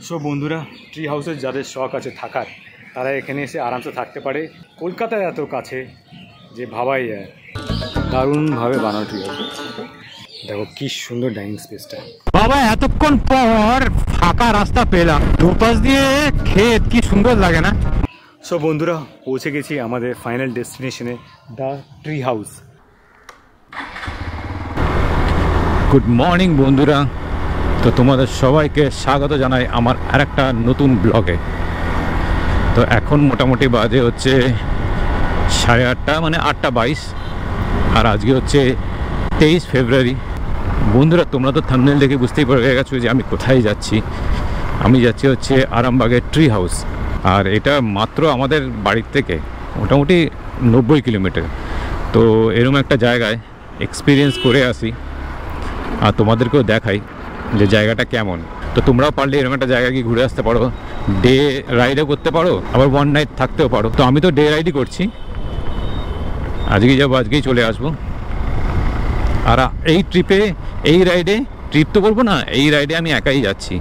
So বন্ধুরা, tree হাউসে যাদের শখ আছে থাকার, তারা এখানে এসে আরামসে থাকতে পারে। কলকাতায় এত কাছে যে ভাবাই যায়। দারুণভাবে বানানো ট্রি হাউস। দেখো কি সুন্দর ডাইনিং স্পেসটা। বাবা এতক্ষণ পর ফাঁকা রাস্তা পেলাম, দুপাশ দিয়ে ক্ষেত, কি সুন্দর লাগে না? সো বন্ধুরা, পৌঁছে গেছি আমাদের ফাইনাল ডেস্টিনেশনে, the tree house. Good morning বন্ধুরা, তো তোমাদের সবাইকে স্বাগত জানাই আমার আরেকটা নতুন ব্লগে। তো এখন মোটামুটি বাজে হচ্ছে 8:30, মানে 8:22, আর আজকে হচ্ছে 23 ফেব্রুয়ারি। বন্ধুরা, তোমরা তো থাম্বনেল দেখে বুঝতেই পেরে গেছো যে আমি কোথায় যাচ্ছি। আমি যাচ্ছি হচ্ছে আরামবাগের ট্রি হাউস, আর এটা মাত্র আমাদের বাড়ির থেকে মোটামুটি 90 কিলোমিটার। তো এরকম একটা জায়গায় এক্সপিরিয়েন্স করে আসি আর তোমাদেরকেও দেখাই যে জায়গাটা কেমন। তো তোমরাও পারলে এরকম একটা জায়গায় গিয়ে ঘুরে আসতে পারো, ডে রাইডও করতে পারো, আবার ওয়ান নাইট থাকতেও পারো। তো আমি তো ডে রাইডই করছি, আজকেই যাবো, আজকেই চলে আসবো। আর এই ট্রিপে, এই রাইডে, ট্রিপ তো করবো না, এই রাইডে আমি একাই যাচ্ছি।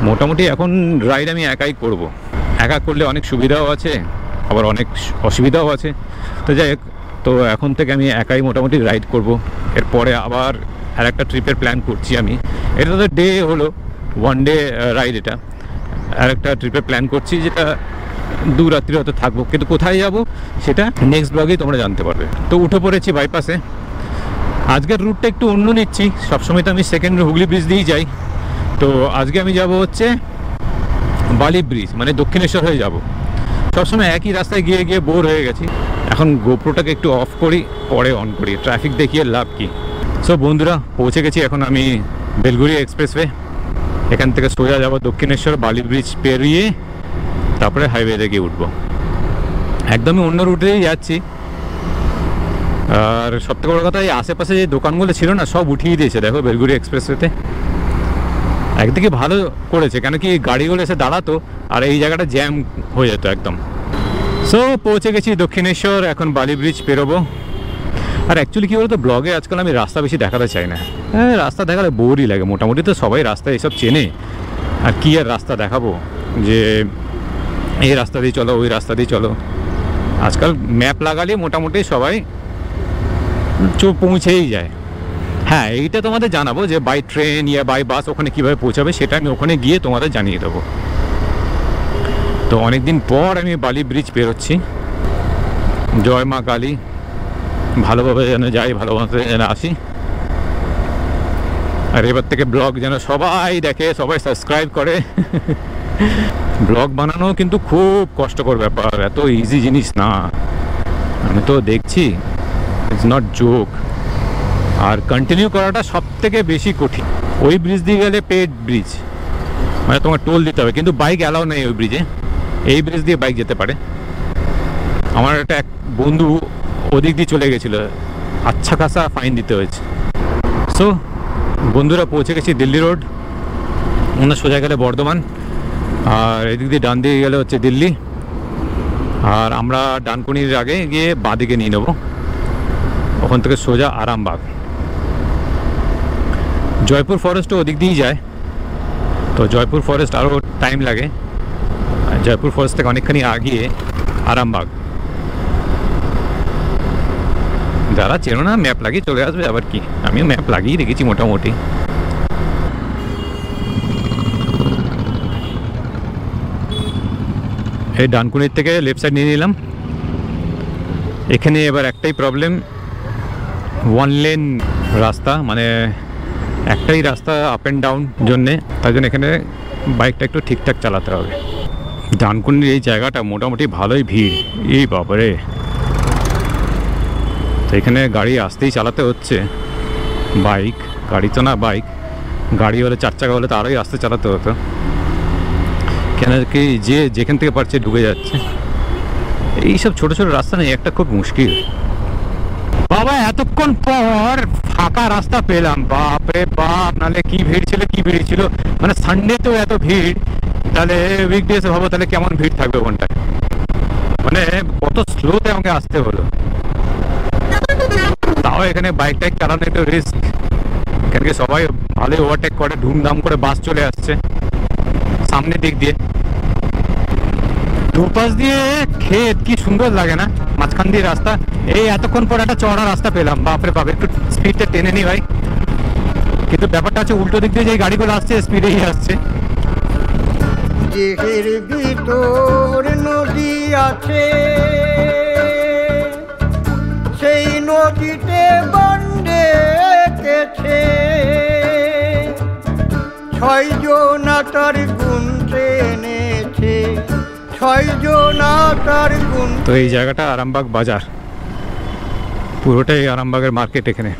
মোটামুটি এখন রাইড আমি একাই করব। একা করলে অনেক সুবিধাও আছে, আবার অনেক অসুবিধাও আছে। তো যাই হোক, তো এখন থেকে আমি একাই মোটামুটি রাইড করব। এরপরে আবার আর একটা ট্রিপের প্ল্যান করছি আমি। এটা তো ডে হলো, ওয়ান ডে রাইড। এটা আর একটা ট্রিপের প্ল্যান করছি, যেটা 2 রাত্রি হয়তো থাকবো, কিন্তু কোথায় যাব সেটা নেক্সট ব্লগেই তোমরা জানতে পারবে। তো উঠে পড়েছি বাইপাসে। আজকের রুটটা একটু অন্য নিচ্ছি, সবসময় তো আমি সেকেন্ড হুগলি ব্রিজ দিয়েই যাই। তো আজকে আমি যাব হচ্ছে বালি ব্রিজ, মানে দক্ষিণেশ্বর হয়ে যাব। সবসময় একই রাস্তায় গিয়ে গিয়ে বোর হয়ে গেছি। এখন গোপ্রোটাকে একটু অফ করি, পরে অন করি, ট্রাফিক দেখিয়ে লাভ কি। সো বন্ধুরা, পৌঁছে গেছি এখন আমি বেলগুড়ি এক্সপ্রেসওয়ে। এখান থেকে সোজা যাব দক্ষিণেশ্বর, বালি ব্রিজ পেরিয়ে তারপরে হাইওয়েতে গিয়ে উঠবো। একদমই অন্য রুটেই যাচ্ছি। আর সবথেকে বড় কথা, এই আশেপাশে যে দোকানগুলো ছিল না, সব উঠিয়ে দিয়েছে দেখো বেলগুড়ি এক্সপ্রেসওয়েতে। একদিকে ভালো করেছে, কেন কি গাড়িগুলো এসে দাঁড়াতো আর এই জায়গাটা জ্যাম হয়ে যেত একদম। সো পৌঁছে গেছি দক্ষিণেশ্বর, এখন বালি ব্রিজ পেরোবো। আর অ্যাকচুয়ালি কী বলতো, ব্লগে আজকাল আমি রাস্তা বেশি দেখাতে চাই না। হ্যাঁ, রাস্তা দেখালে বোরই লাগে। মোটামুটি তো সবাই রাস্তায় এসব চেনে, আর কি আর রাস্তা দেখাবো যে এই রাস্তা দিয়ে চলো, ওই রাস্তা দিয়ে চলো। আজকাল ম্যাপ লাগালে মোটামুটি সবাই পৌঁছেই যায়। হ্যাঁ, এইটা তোমাদের জানাবো যে বাই ট্রেন ইয়া বাই বাস ওখানে কীভাবে পৌঁছাবে, সেটা আমি ওখানে গিয়ে তোমাদের জানিয়ে দেবো। তো অনেকদিন পর আমি বালি ব্রিজ পেরোচ্ছি। জয় মা কালী, ভালোভাবে যেন যাই, ভালোভাবে যেন আসি। আর এবার থেকে ব্লগ যেন সবাই দেখে, সবাই সাবস্ক্রাইব করে। ব্লগ বানানো কিন্তু খুব কষ্টকর ব্যাপার, এত ইজি জিনিস না। আমি তো দেখছি, ইটস নট জোক। আর কন্টিনিউ করাটা সব থেকে বেশি কঠিন। ওই ব্রিজ দিয়ে গেলে পেড ব্রিজ, মানে তোমার টোল দিতে হবে, কিন্তু বাইক অ্যালাউ নেই ওই ব্রিজে। এই ব্রিজ দিয়ে বাইক যেতে পারে। আমার একটা এক বন্ধু ওদিক দিয়ে চলে গেছিলো, আচ্ছা খাসা ফাইন দিতে হয়েছে। সো বন্ধুরা, পৌঁছে গেছি দিল্লি রোড। ওনার সোজা গেলে বর্ধমান, আর এদিক দিয়ে ডান দিকে গেলে হচ্ছে দিল্লি। আর আমরা ডানকুনির আগে গিয়ে বাঁদিকে নিয়ে নেবো, ওখান থেকে সোজা আরামবাগ। জয়পুর ফরেস্টও ওদিক দিয়েই যায়, তো জয়পুর ফরেস্ট আরও টাইম লাগে। জয়পুর ফরেস্ট থেকে অনেকখানি আগিয়ে আরামবাগ। যারা চেনো না, ম্যাপ লাগিয়ে চলে আসবে, আবার কি, আমিও ম্যাপ লাগিয়ে রেখেছি মোটামুটি। এই ডানকুনির থেকে লেফট সাইড নিয়ে নিলাম। এখানে এবার একটাই প্রবলেম, ওয়ান লেন রাস্তা, মানে একটাই রাস্তা আপ অ্যান্ড ডাউন জন্যে। তাই জন্য এখানে বাইকটা একটু ঠিকঠাক চালাতে হবে। ডানকুনির এই জায়গাটা মোটামুটি ভালোই ভিড়, এই বাবারে। তো এখানে গাড়ি আসতেই চালাতে হচ্ছে, বাইক, গাড়ি তো না, বাইক। গাড়ি হলে 4 চাকা হলে তো আরোই আসতে চালাতে হতো, কেন কি যে যেখান থেকে পারছে ঢুকে যাচ্ছে। এইসব ছোটো ছোটো রাস্তা নেই, একটা খুব মুশকিল। বাবা এতক্ষণ পর ফাঁকা রাস্তা পেলাম, বাপরে বাপ, নাহলে কি ভিড় ছিল, কি ভিড় ছিল। মানে সানডেতেও এত ভিড়, তাহলে উইকডেজে ভাবো তাহলে কেমন ভিড় থাকবে ওখানটায়। মানে কত স্লোতে আমাকে আসতে হলো। তাও এখানে বাইক টাইক চালানো একটু রিস্ক, কেন কি সবাই ভালোই ওভারটেক করে, ধুমধাম করে বাস চলে আসছে। সামনের দিক দিয়ে, দুপাশ দিয়ে ক্ষেত, কি সুন্দর লাগে না, মাঝখান দিয়ে রাস্তা। এই এতক্ষণ পর একটা চড়া রাস্তা পেলাম, বাপরে বাপ, একটু স্পিডটা টেনে নি ভাই। কিন্তু ব্যাপারটা হচ্ছে উল্টো দিক দিয়ে যে গাড়িগুলো আসছে স্পিডেই আসছে। দেহের ভিতর নদী আছে, সেই নদীতে বন্ডে গেছে, 6 জন তার গুণ এনেছে, 6 জন তার গুণ। তো এই জায়গাটা আরামবাগ বাজার, পুরোটাই আরামবাগের মার্কেট। এখানে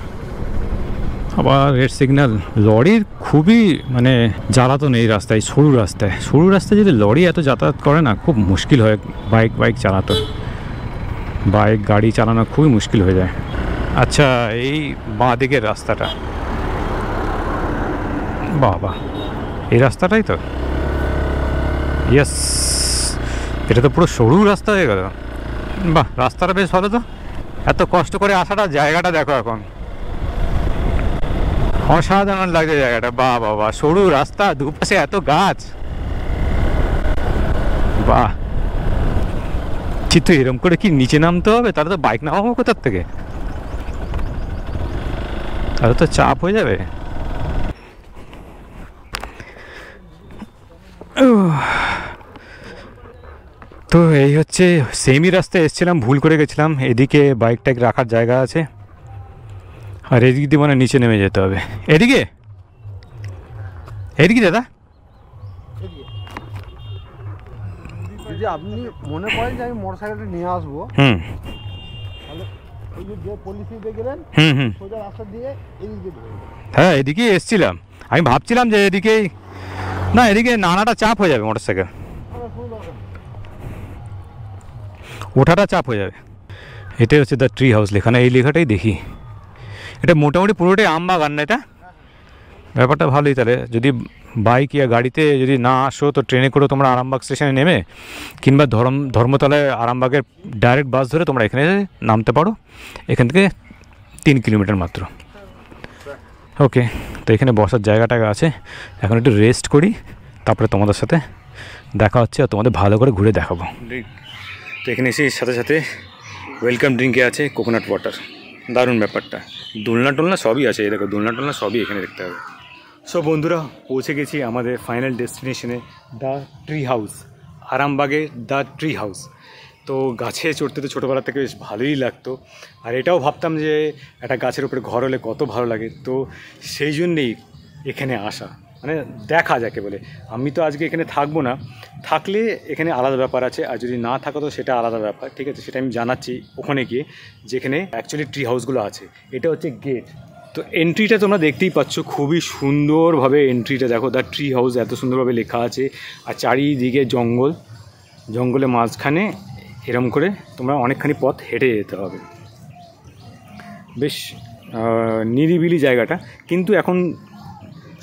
আবার রেড সিগন্যাল, লরির খুবই মানে জ্বালাতন এই রাস্তায়, সরু রাস্তায় যদি লরি এত যাতায়াত করে না, খুব মুশকিল হয় বাইক চালাতে, বাইক গাড়ি চালানো খুবই মুশকিল হয়ে যায়। আচ্ছা, এই বাঁ দিকের রাস্তাটা, বাবা এই রাস্তাটাই তো, ইয়েস, এটা তো পুরো সরু রাস্তা হয়ে গেল। বাহ, রাস্তাটা বেশ ভালো তো। এত কষ্ট করে আসাটা, জায়গাটা দেখো এখন, অসাধারণ লাগছে জায়গাটা। বাহ বাবা, সরু রাস্তা, দুপাশে এত গাছ, বাহ। চিত্ত এরকম করে কি নিচে নামতে হবে? তাহলে তো বাইক নামাবো কোথার থেকে, তাহলে তো চাপ হয়ে যাবে। তো এই হচ্ছে সেমই রাস্তায় এসেছিলাম, ভুল করে গেছিলাম। এদিকে বাইক টাইক রাখার জায়গা আছে, আর এদিক দিয়ে মানে নিচে নেমে যেতে হবে। এদিকে দাদা, যদি আপনি মনে করেন যে আমি মোটরসাইকেলটা নিয়ে আসবো, তাহলে ওই যে পলিসিতে গেলেন, সোজা রাস্তা দিয়ে এদিকে ধরবেন। হ্যাঁ, এদিকেই এসেছিলাম। আমি ভাবছিলাম যে এদিকেই না, এদিকে নানাটা চাপ হয়ে যাবে, মোটরসাইকেল ওঠাটা চাপ হয়ে যাবে। এটাই হচ্ছে দ্য ট্রি হাউস লেখা, না এই লেখাটাই দেখি। এটা মোটামুটি পুরোটাই আম বাগান না, এটা ব্যাপারটা ভালোই। তাহলে যদি বাইক ইয়া গাড়িতে যদি না আসো, তো ট্রেনে করে তোমরা আরামবাগ স্টেশনে নেমে, কিংবা ধর্মতলায় আরামবাগের ডাইরেক্ট বাস ধরে তোমরা এখানে নামতে পারো। এখান থেকে 3 কিলোমিটার মাত্র। ওকে, তো এখানে বসার জায়গাটা আছে। এখন একটু রেস্ট করি, তারপরে তোমাদের সাথে দেখা হচ্ছে, আর তোমাদের ভালো করে ঘুরে দেখাবো। তো এখানে এসে সাথে সাথে ওয়েলকাম ড্রিঙ্কে আছে কোকোনাট ওয়াটার, দারুণ ব্যাপারটা। দোলনা টোলনা সবই আছে, এই দেখো দোলনা টোলনা সবই এখানে দেখতে হবে। সো বন্ধুরা, পৌঁছে গেছি আমাদের ফাইনাল ডেস্টিনেশনে, দ্য ট্রি হাউস, আরামবাগের দ্য ট্রি হাউস। তো গাছে চড়তে তো ছোটোবেলা থেকে বেশ ভালোই লাগতো, আর এটাও ভাবতাম যে একটা গাছের উপরে ঘর হলে কত ভালো লাগে। তো সেই জন্যেই এখানে আসা, মানে দেখা যাকে বলে। আমি তো আজকে এখানে থাকবো না, থাকলে এখানে আলাদা ব্যাপার আছে, আর যদি না থাকো তো সেটা আলাদা ব্যাপার, ঠিক আছে? সেটা আমি জানাচ্ছি ওখানে গিয়ে, যেখানে অ্যাকচুয়ালি ট্রি হাউসগুলো আছে। এটা হচ্ছে গেট। তো এন্ট্রিটা তোমরা দেখতেই পাচ্ছ, খুবই সুন্দরভাবে এন্ট্রিটা দেখো, দ্য ট্রি হাউস এত সুন্দরভাবে লেখা আছে। আর চারিদিকে জঙ্গলের মাঝখানে এরম করে তোমরা অনেকখানি পথ হেঁটে যেতে হবে। বেশ নিরিবিলি জায়গাটা, কিন্তু এখন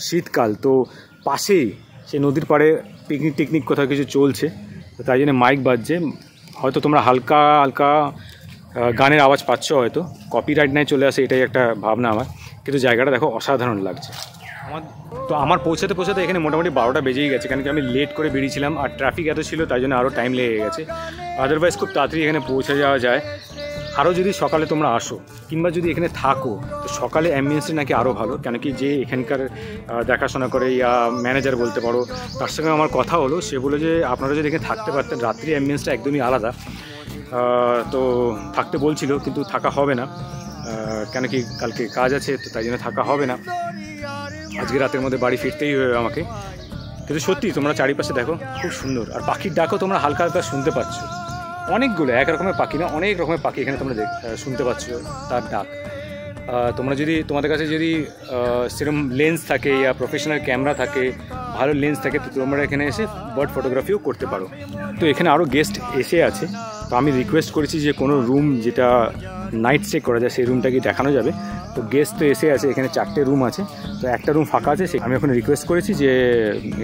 শীতকাল তো পাশেই সেই নদীর পাড়ে পিকনিক কোথাও কিছু চলছে, তো তাই জন্য মাইক বাজছে। হয়তো তোমরা হালকা গানের আওয়াজ পাচ্ছ, হয়তো কপিরাইট নাই চলে আসে, এটাই একটা ভাবনা আমার। কিন্তু জায়গাটা দেখো অসাধারণ লাগছে আমার পৌঁছাতে এখানে মোটামুটি 12টা বেজেই গেছে, কারণ কি আমি লেট করে বেরিয়েছিলাম, আর ট্রাফিক এত ছিল, তাই জন্য আরও টাইম লেগে গেছে। আদারওয়াইজ খুব তাড়াতাড়ি এখানে পৌঁছে যাওয়া যায়। আরও যদি সকালে তোমরা আসো, কিংবা যদি এখানে থাকো, তো সকালে অ্যাম্বিয়েন্সটা নাকি আরও ভালো, কেন কি যে এখানকার দেখাশোনা করে ইয়া ম্যানেজার বলতে পারো, তার সঙ্গে আমার কথা হলো। সে বলে যে আপনারা যদি এখানে থাকতে পারতেন, রাত্রি অ্যাম্বিয়েন্সটা একদমই আলাদা। তো থাকতে বলছিল, কিন্তু থাকা হবে না, কেন কি কালকে কাজ আছে, তো তাই জন্য থাকা হবে না। আজকে রাতের মধ্যে বাড়ি ফিরতেই হবে আমাকে। কিন্তু সত্যি তোমরা চারিপাশে দেখো, খুব সুন্দর। আর পাখির ডাকও তোমরা হালকা শুনতে পাচ্ছ, অনেকগুলো, এক রকমের পাখি না, অনেক রকমের পাখি এখানে তোমরা শুনতে পাচ্ছ তার ডাক। তোমরা যদি তোমাদের কাছে যদি সেরকম লেন্স থাকে, ইয়া প্রফেশনাল ক্যামেরা থাকে, ভালো লেন্স থাকে, তো তোমরা এখানে এসে বার্ড ফটোগ্রাফিও করতে পারো। তো এখানে আরও গেস্ট এসে আছে, তো আমি রিকোয়েস্ট করেছি যে কোনো রুম যেটা নাইট স্টে করা যায় সেই রুমটাকে দেখানো যাবে। তো গেস্ট তো এসে আছে, এখানে 4টে রুম আছে, তো একটা রুম ফাঁকা আছে। আমি এখন রিকোয়েস্ট করেছি যে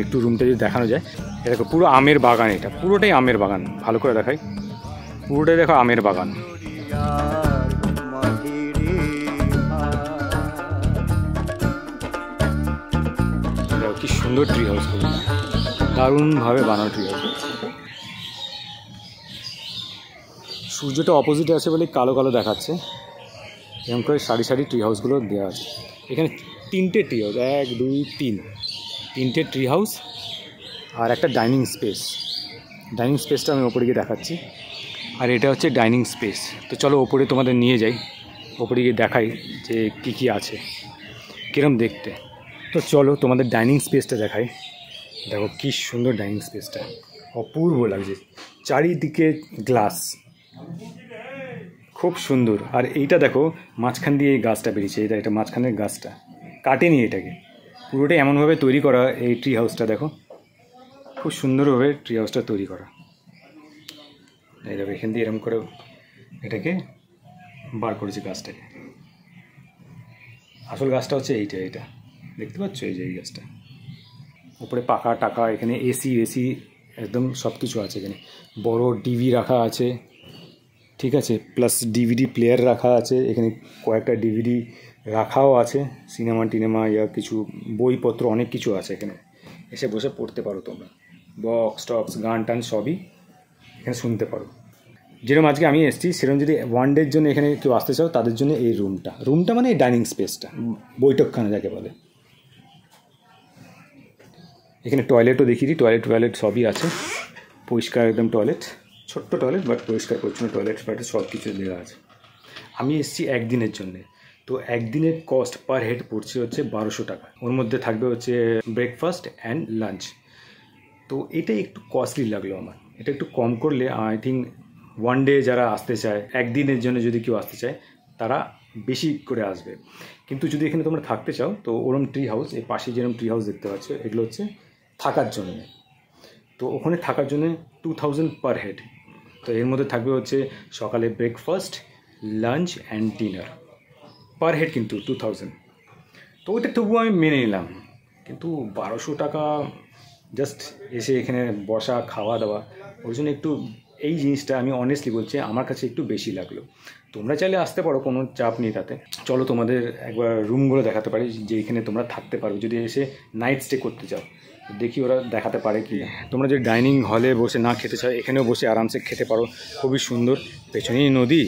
একটু রুমটা যদি দেখানো যায়। এটা দেখো পুরো আমের বাগান, এটা পুরোটাই আমের বাগান, ভালো করে দেখাই, পুরোটাই দেখো আমের বাগান। কি সুন্দর ট্রি হাউস। দারুণভাবে বানানো ট্রি হাউস। সূর্যটা অপোজিটে আছে বলে কালো কালো দেখাচ্ছে। এরকম করে সারি সারি ট্রি হাউসগুলো দেওয়া আছে। এখানে 3টে ট্রি হাউস, 1 2 3, 3টে ট্রি হাউস আর একটা ডাইনিং স্পেস। ডাইনিং স্পেসটা আমি ওপরে গিয়ে দেখাচ্ছি। আর এটা হচ্ছে ডাইনিং স্পেস। তো চলো ওপরে তোমাদের নিয়ে যাই, ওপরে গিয়ে দেখাই যে কী কী আছে, কীরকম দেখতে। তো চলো তোমাদের ডাইনিং স্পেসটা দেখাই। দেখো কী সুন্দর ডাইনিং স্পেসটা, অপূর্ব লাগছে, চারিদিকে গ্লাস, খুব সুন্দর। আর এইটা দেখো মাঝখান দিয়ে এই গাছটা বেরিয়েছে, এটা মাঝখানের গাছটা কাটেনি, এটাকে পুরোটাই এমনভাবে তৈরি করা। এই ট্রি হাউসটা দেখো খুব সুন্দরভাবে ট্রি হাউসটা তৈরি করা। এই দেখো এখান দিয়ে এরকম করে এটাকে বার করেছে গাছটাকে। আসল গাছটা হচ্ছে এইটা দেখতে পাচ্ছ, এই যে এই গাছটা। উপরে পাকা টাকা, এখানে এসি একদম সব কিছু আছে। এখানে বড় টিভি রাখা আছে, ঠিক আছে, প্লাস ডিভিডি প্লেয়ার রাখা আছে। এখানে কয়েকটা ডিভিডি রাখাও আছে, সিনেমা টিনেমা ইয়া কিছু বইপত্র অনেক কিছু আছে। এখানে এসে বসে পড়তে পারো তোমরা, বক্স টক্স গান টান সবই এখানে শুনতে পারো। যেরকম আজকে আমি এসেছি, সেরকম যদি 1 ডের জন্য এখানে কেউ আসতে চাও তাদের জন্য এই রুমটা মানে এই ডাইনিং স্পেসটা, বৈঠকখানা যাকে বলে। এখানে টয়লেটও দেখিয়ে দিই, টয়লেট সবই আছে, পরিষ্কার একদম টয়লেট, ছোট্ট টয়লেট বাট পরিষ্কার পরিচ্ছন্ন টয়লেট সব কিছু দেওয়া আছে। আমি এসেছি একদিনের জন্যে, তো একদিনের কস্ট পার হেড পড়ছে হচ্ছে 1200 টাকা। ওর মধ্যে থাকবে হচ্ছে ব্রেকফাস্ট অ্যান্ড লাঞ্চ। তো এটাই একটু কস্টলি লাগলো আমার, এটা একটু কম করলে আই থিঙ্ক 1 ডে যারা আসতে চায়, একদিনের জন্য যদি কেউ আসতে চায় তারা বেশি করে আসবে। কিন্তু যদি এখানে তোমরা থাকতে চাও তো ওরম ট্রি হাউস, এই পাশে যেরকম ট্রি হাউস দেখতে পাচ্ছ এগুলো হচ্ছে থাকার জন্য। তো ওখানে থাকার জন্য 2000 পার হেড। তো এর মধ্যে থাকবে হচ্ছে সকালে breakfast, lunch and dinner, per head কিন্তু 2000। তো ওইটা তবুও আমি মেনে নিলাম, কিন্তু 1200 টাকা জাস্ট এসে এখানে বসা খাওয়া দাওয়া, ওই জন্য একটু এই জিনিসটা আমি অনেস্টলি বলছি আমার কাছে একটু বেশি লাগলো। তোমরা চাইলে আসতে পারো, কোনো চাপ নেই তাতে। চলো তোমাদের একবার রুমগুলো দেখাতে পারি যে এখানে তোমরা থাকতে পারো যদি এসে নাইট স্টে করতে চাও। দেখি ওরা দেখাতে পারে কি। তোমরা যে ডাইনিং হলে বসে না খেতে চাও, এখানেও বসে আরামসে খেতে পারো, খুবই সুন্দর। পেছনেই নদী,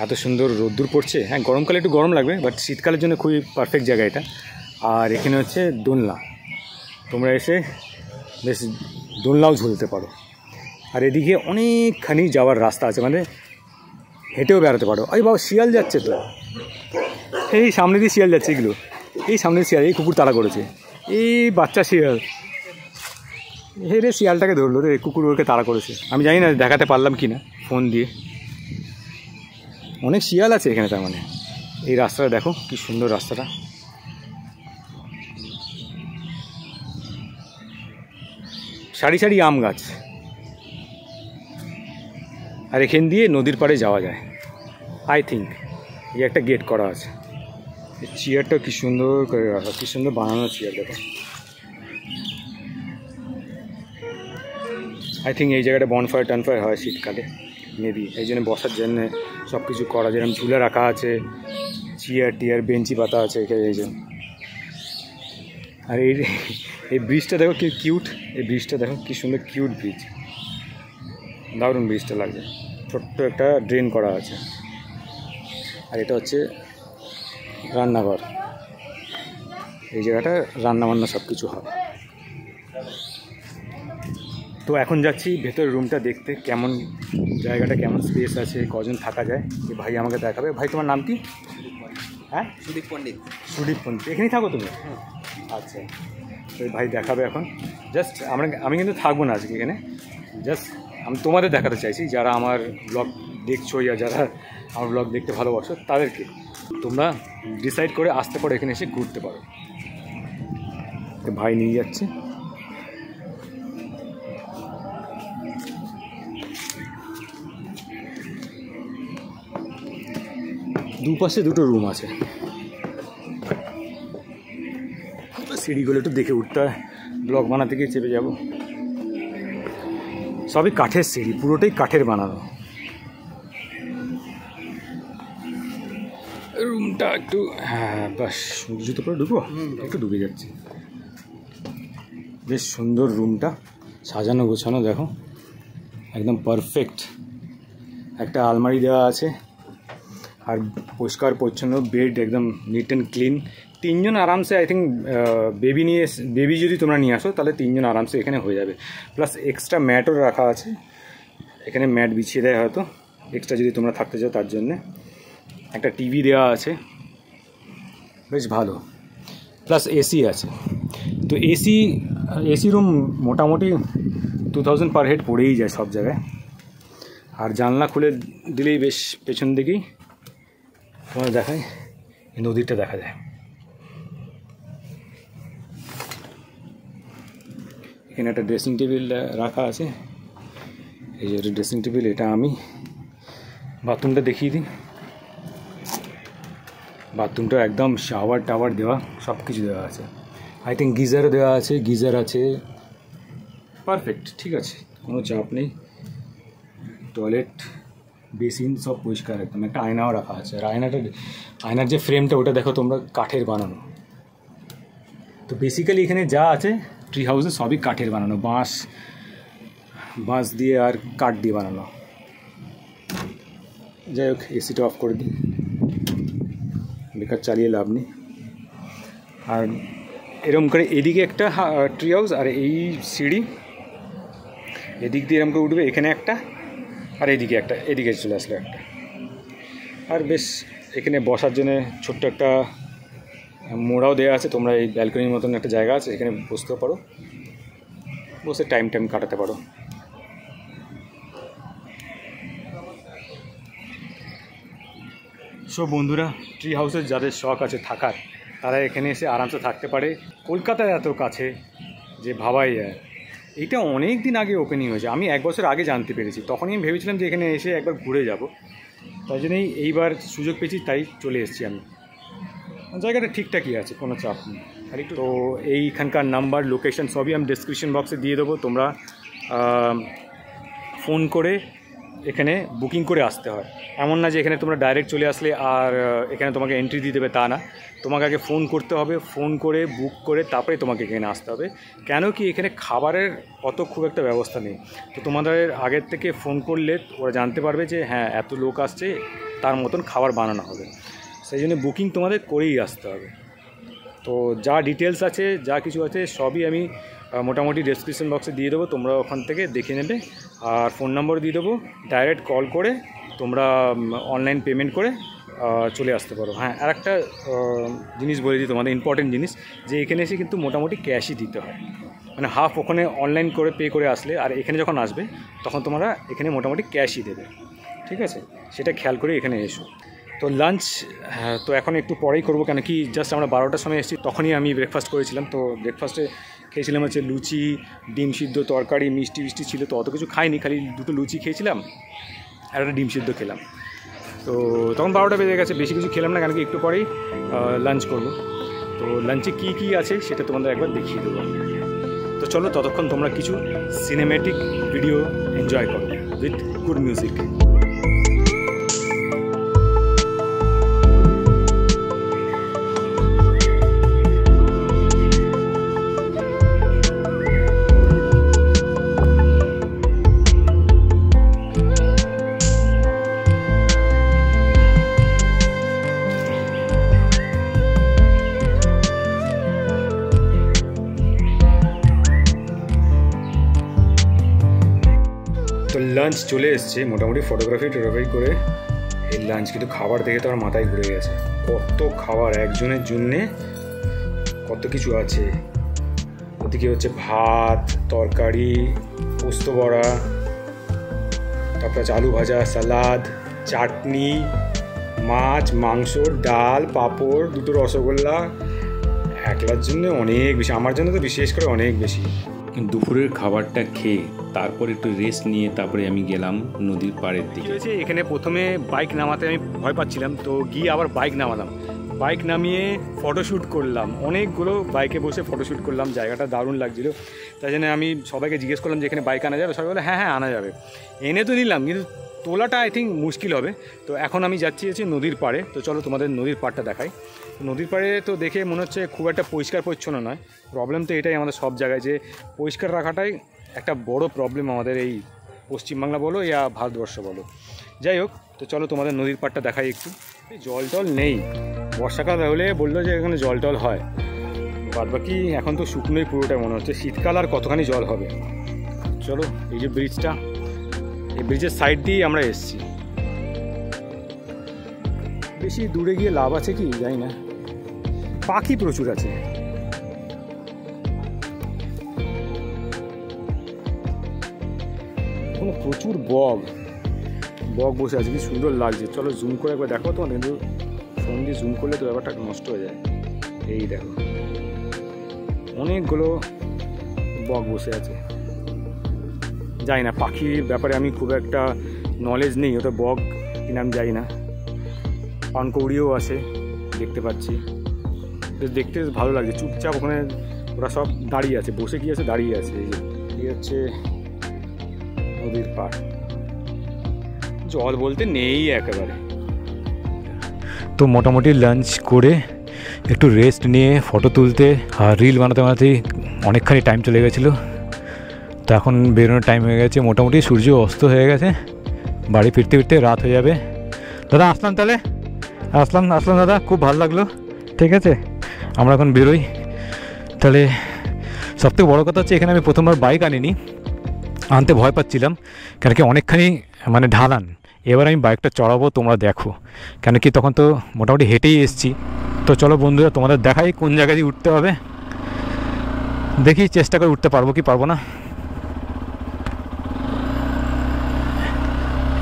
এত সুন্দর রোদ্দুর পড়ছে। হ্যাঁ, গরমকালে একটু গরম লাগবে, বাট শীতকালের জন্য খুবই পারফেক্ট জায়গা এটা। আর এখানে হচ্ছে দোলনা, তোমরা এসে বেশ দোলনাও ঝুলতে পারো। আর এদিকে অনেকখানি যাওয়ার রাস্তা আছে, মানে হেঁটেও বেড়াতে পারো। এই বাবা শিয়াল যাচ্ছে তো, এই সামনে দিয়ে শিয়াল যাচ্ছে, এগুলো এই সামনে শিয়াল, এই কুকুর তাড়া করেছে, এই বাচ্চা শিয়াল, রে শিয়ালটাকে ধরলো রে, কুকুর ওকে তাড়া করেছে। আমি জানি না দেখাতে পারলাম কি না ফোন দিয়ে। অনেক শিয়াল আছে এখানে, তার মানে। এই রাস্তাটা দেখো কি সুন্দর রাস্তাটা, সারি সারি আম গাছ। আর এখান দিয়ে নদীর পাড়ে যাওয়া যায় আই থিঙ্ক। এই একটা গেট করা আছে। এই চেয়ারটা কি সুন্দর করে রাখা, কি সুন্দর বানানো চেয়ার দেখো। আই থিঙ্ক এই জায়গাটা বনফায়ার টনফায়ার হয় শীতকালে মেবি, এই জন্য বসার জন্য সব কিছু করা, যেরকম ঝুলে রাখা আছে, চেয়ার টিয়ার বেঞ্চি পাতা আছে এখানে, এই জন্য। আর এই ব্রিজটা দেখো কি কিউট, এই ব্রিজটা দেখো কি সুন্দর কিউট ব্রিজ, দারুণ ব্রিজটা লাগছে। ছোট্ট একটা ড্রেন করা আছে। আর এটা হচ্ছে রান্নাঘর, এই জায়গাটা রান্নাবান্না সব কিছু হয়। তো এখন যাচ্ছি ভেতরের রুমটা দেখতে, কেমন জায়গাটা, কেমন স্পেস আছে, কজন থাকা যায়। যে ভাই আমাকে দেখাবে। ভাই তোমার নাম কি? হ্যাঁ, সুদীপ পণ্ডিত। সুদীপ পণ্ডিত, এখানেই থাকো তুমি? আচ্ছা, তো ভাই দেখাবে এখন। জাস্ট আমি কিন্তু থাকবো না আজকে এখানে, জাস্ট আমি তোমাদের দেখাতে চাইছি, যারা আমার ব্লগ দেখছো ইয়া যারা আমার ব্লগ দেখতে ভালোবাসো তাদেরকে। তোমরা ডিসাইড করে আসতে পারো, এখানে এসে ঘুরতে পারো। ভাই নিয়ে যাচ্ছে। দুপাশে দুটো রুম আছে, সিঁড়িগুলো একটু দেখে উঠতে হয়, ব্লগ বানাতে গিয়ে চেপে যাব। সবই কাঠের সিঁড়ি, পুরোটাই কাঠের বানানো। রুমটা একটু, হ্যাঁ বাস, জুতো পরে ঢুকবো, একটু ঢুকে যাচ্ছে। বেশ সুন্দর রুমটা, সাজানো গোছানো দেখো একদম পারফেক্ট। একটা আলমারি দেওয়া আছে আর পরিষ্কার পরিচ্ছন্ন বেড, একদম নিট অ্যান্ড ক্লিন। 3 জন আরামসে, আই থিঙ্ক বেবি যদি তোমরা নিয়ে আসো তাহলে 3 জন আরামসে এখানে হয়ে যাবে। প্লাস এক্সট্রা ম্যাটও রাখা আছে, এখানে ম্যাট বিছিয়ে দেয় হয়তো এক্সট্রা যদি তোমরা থাকতে চাও তার জন্যে। একটা টিভি দেওয়া আছে, বেশ ভালো। প্লাস এসি আছে। তো এসি রুম মোটামুটি 2000 পার হেড পড়েই যায় সব জায়গায়। আর জানলা খুলে দিলেই বেশ পেছন দিকেই তোমার দেখায়, এই নদীটা দেখা যায়। এখানে একটা ড্রেসিং টেবিল রাখা আছে, এই যে ড্রেসিং টেবিল, এটা আমি। বাথরুমটা দেখিয়ে দিই। বাথরুমটা একদম শাওয়ার টাওয়ার দেওয়া, সব কিছু দেওয়া আছে। আই থিঙ্ক গিজারও দেওয়া আছে, গিজার আছে, পারফেক্ট, ঠিক আছে, কোনো চাপ নেই। টয়লেট, বেসিন সব পরিষ্কার একদম। একটা আয়নাও রাখা আছে, আর আয়নার যে ফ্রেমটা ওটা দেখো তোমরা কাঠের বানানো। তো বেসিক্যালি এখানে যা আছে ট্রি হাউসে সবই কাঠের বানানো, বাঁশ দিয়ে আর কাঠ দিয়ে বানানো। যাই হোক, এসিটা অফ করে দিই, বেকার চালিয়ে লাভ নেই। আর এরকম করে এদিকে একটা ট্রি হাউস, আর এই সিঁড়ি এদিক দিয়ে এরকম করে উঠবে, এখানে একটা, আর এইদিকে একটা, এদিকে চলে আসলো একটা। আর বেশ এখানে বসার জন্য ছোট্ট একটা মোড়াও দেওয়া আছে, তোমরা এই ব্যালকনির মতন একটা জায়গা আছে, এখানে বসতেও পারো, বসে টাইম কাটাতে পারো। সো বন্ধুরা, ট্রি হাউসের যাদের শখ আছে থাকার, তারা এখানে এসে আরামসে থাকতে পারে। কলকাতায় এত কাছে যে ভাবাই যায়। এইটা অনেক দিন আগে ওপেনিং হয়েছে, আমি 1 বছর আগে জানতে পেরেছি। তখনই আমি ভেবেছিলাম যে এখানে এসে একবার ঘুরে যাব, তাই জন্যই এইবার সুযোগ পেয়েছি, তাই চলে এসেছি আমি। জায়গাটা ঠিকঠাকই আছে, কোনো চাপ নেই। আর একটু তো এইখানকার নাম্বার, লোকেশন সবই আমি ডেসক্রিপশন বক্সে দিয়ে দেবো। তোমরা ফোন করে এখানে বুকিং করে আসতে হয়। এমন না যে এখানে তোমরা ডাইরেক্ট চলে আসলে আর এখানে তোমাকে এন্ট্রি দিয়ে দেবে, তা না। তোমাকে আগে ফোন করতে হবে, ফোন করে বুক করে তারপরে তোমাকে এখানে আসতে হবে। কেন কি এখানে খাবারের অত খুব একটা ব্যবস্থা নেই। তো তোমাদের আগের থেকে ফোন করলে ওরা জানতে পারবে যে হ্যাঁ এত লোক আসছে, তার মতন খাবার বানানো হবে। সেই জন্য বুকিং তোমাদের করেই আসতে হবে। তো যা ডিটেলস আছে, যা কিছু আছে সবই আমি মোটামুটি ডেসক্রিপশন বক্সে দিয়ে দেবো, তোমরা ওখান থেকে দেখে নেবে। আর ফোন নম্বর দিয়ে দেবো, ডাইরেক্ট কল করে তোমরা অনলাইন পেমেন্ট করে চলে আসতে পারো। হ্যাঁ, আর একটা জিনিস বলে দিই তোমাদের, ইম্পর্টেন্ট জিনিস, যে এখানে এসে কিন্তু মোটামুটি ক্যাশই দিতে হয়। মানে হাফ ওখানে অনলাইন করে পে করে আসলে, আর এখানে যখন আসবে তখন তোমরা এখানে মোটামুটি ক্যাশই দেবে, ঠিক আছে? সেটা খেয়াল করে এখানে এসো। তো লাঞ্চ তো এখন একটু পরেই করবো, কেন কি জাস্ট আমরা 12টার সময় এসেছি, তখনই আমি ব্রেকফাস্ট করেছিলাম। তো ব্রেকফাস্টে খেয়েছিলাম হচ্ছে লুচি, ডিম সিদ্ধ, তরকারি, মিষ্টি ছিল। তো অত কিছু খাইনি, খালি 2টো লুচি খেয়েছিলাম আর একটা ডিম সিদ্ধ খেলাম। তো তখন 12টা বেজে গেছে, বেশি কিছু খেলাম না, কেন কি একটু পরেই লাঞ্চ করবো। তো লাঞ্চে কী আছে সেটা তোমাদের একবার দেখিয়ে দেবো। তো চলো, ততক্ষণ তোমরা কিছু সিনেম্যাটিক ভিডিও এনজয় করো উইথ গুড মিউজিক। তো লাঞ্চ চলে এসছে, মোটামুটি ফটোগ্রাফি করে এই লাঞ্চ, কিন্তু খাবার দেখে তো আমার মাথায় ঘুরে গেছে। কত খাবার একজনের জন্যে, কত কিছু আছে। ওদিকে হচ্ছে ভাত, তরকারি, পোস্ত বড়া, তারপর আছে আলু ভাজা, সালাদ, চাটনি, মাছ, মাংস, ডাল, পাঁপড়, 2টো রসগোল্লা। একলার জন্য অনেক বেশি, আমার জন্য তো বিশেষ করে অনেক বেশি। দুপুরের খাবারটা খেয়ে তারপর একটু রেস্ট নিয়ে তারপরে আমি গেলাম নদীর পাড়ের দিকে। এখানে প্রথমে বাইক নামাতে আমি ভয় পাচ্ছিলাম, তো গিয়ে আবার বাইক নামালাম। বাইক নামিয়ে ফটোশ্যুট করলাম, অনেকগুলো বাইকে বসে ফটোশ্যুট করলাম। জায়গাটা দারুণ লাগছিলো, তাই জন্য আমি সবাইকে জিজ্ঞেস করলাম যে এখানে বাইক আনা যাবে। সবাই বলে হ্যাঁ আনা যাবে। এনে তো নিলাম, কিন্তু তোলাটা আই থিঙ্ক মুশকিল হবে। তো এখন আমি যাচ্ছি নদীর পাড়ে। তো চলো তোমাদের নদীর পাড়টা দেখাই। নদীর পাড়ে তো দেখে মনে হচ্ছে খুব একটা পরিষ্কার পরিচ্ছন্ন নয়। প্রবলেম তো এটাই আমাদের সব জায়গায়, যে পরিষ্কার রাখাটাই একটা বড় প্রবলেম আমাদের এই পশ্চিমবাংলা বলো ইয়া ভারতবর্ষ বলো। যাই হোক, তো চলো তোমাদের নদীর পাড়টা দেখাই একটু। জল টল নেই, বর্ষাকাল হলে বললো যে এখানে জল টল হয়, বাদ বাকি এখন তো শুকনোই পুরোটাই মনে হচ্ছে। শীতকাল আর কতখানি জল হবে। চলো, এই যে ব্রিজটা, এই ব্রিজের সাইড দিয়েই আমরা এসেছি। বেশি দূরে গিয়ে লাভ আছে কি জানি না, পাখি প্রচুর আছে। প্রচুর বক বসে আছে, কি সুন্দর লাগছে। চলো জুম করে একবার দেখো তোমার, কিন্তু ফোন দিয়ে জুম করলে তো ব্যাপারটা নষ্ট হয়ে যায়। এই দেখো অনেকগুলো বক বসে আছে। জানি না, পাখির ব্যাপারে আমি খুব একটা নলেজ নেই, ওটা বক কিনা আমি জানি না। পানকৌড়িও আছে দেখতে পাচ্ছি, দেখতে ভালো লাগছে। চুপচাপ ওখানে ওরা সব দাঁড়িয়ে আছে, বসে কি আছে, দাঁড়িয়ে আছে। এই হচ্ছে নদীর পাড়, জল বলতে নেই একেবারে। তো মোটামুটি লাঞ্চ করে একটু রেস্ট নিয়ে ফটো তুলতে আর রিল বানাতে বানাতেই অনেকখানি টাইম চলে গেছিলো। তো এখন বেরোনোর টাইম হয়ে গেছে, মোটামুটি সূর্য অস্ত হয়ে গেছে, বাড়ি ফিরতে ফিরতে রাত হয়ে যাবে। দাদা আসলাম তাহলে, আসলাম দাদা, খুব ভালো লাগলো। ঠিক আছে, আমরা এখন বেরোই তাহলে। সবথেকে বড়ো কথা হচ্ছে এখানে আমি প্রথমবার বাইক আনিনি, আনতে ভয় পাচ্ছিলাম, কেন কি অনেকখানি মানে ঢালান। এবার আমি বাইকটা চড়াবো, তোমরা দেখো, কেন কি তখন তো মোটামুটি হেঁটেই এসেছি। তো চলো বন্ধুরা, তোমাদের দেখাই কোন জায়গায় দিয়ে উঠতে হবে, দেখি চেষ্টা করে উঠতে পারবো কি পারবো না।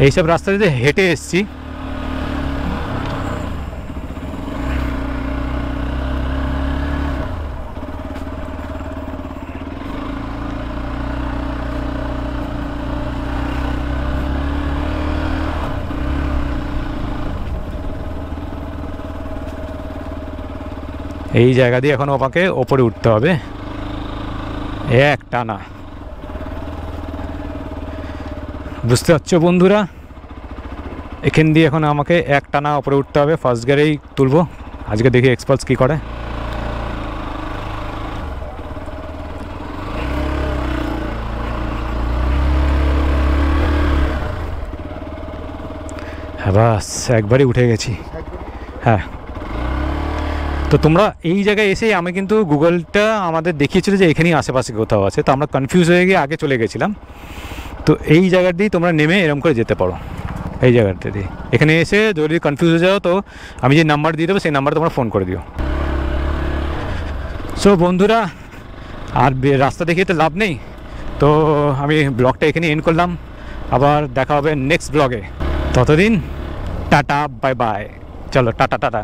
এইসব রাস্তা দিয়ে হেঁটে এসেছি। এই জায়গা দিয়ে এখন আমাকে ওপরে উঠতে হবে এক টানা, বুঝতে পারছো বন্ধুরা? এখান দিয়ে এখন আমাকে এক টানা ওপরে উঠতে হবে। ফার্স্ট গিয়ারেই তুলবো আজকে, দেখি এক্সপালস কী করে। হ্যাঁ বাস, একবারই উঠে গেছি। হ্যাঁ, তো তোমরা এই জায়গায় এসেই, আমি কিন্তু গুগলটা আমাদের দেখিয়েছিল যে এখানেই আশেপাশে কোথাও আছে, তো আমরা কনফিউজ হয়ে গিয়ে আগে চলে গেছিলাম। তো এই জায়গাতেই তোমরা নেমে এরকম করে যেতে পারো, এই জায়গাটা দিয়ে। এখানে এসে যদি কনফিউজ হয়ে যাও, তো আমি যে নাম্বার দিয়ে দেবো সেই নাম্বারে তোমরা ফোন করে দিও। সো বন্ধুরা, আর রাস্তা দেখিয়ে তো লাভ নেই, তো আমি ব্লগটা এখানে এন্ড করলাম। আবার দেখা হবে নেক্সট ব্লগে, ততদিন টাটা বাই বাই। চলো টাটা টাটা।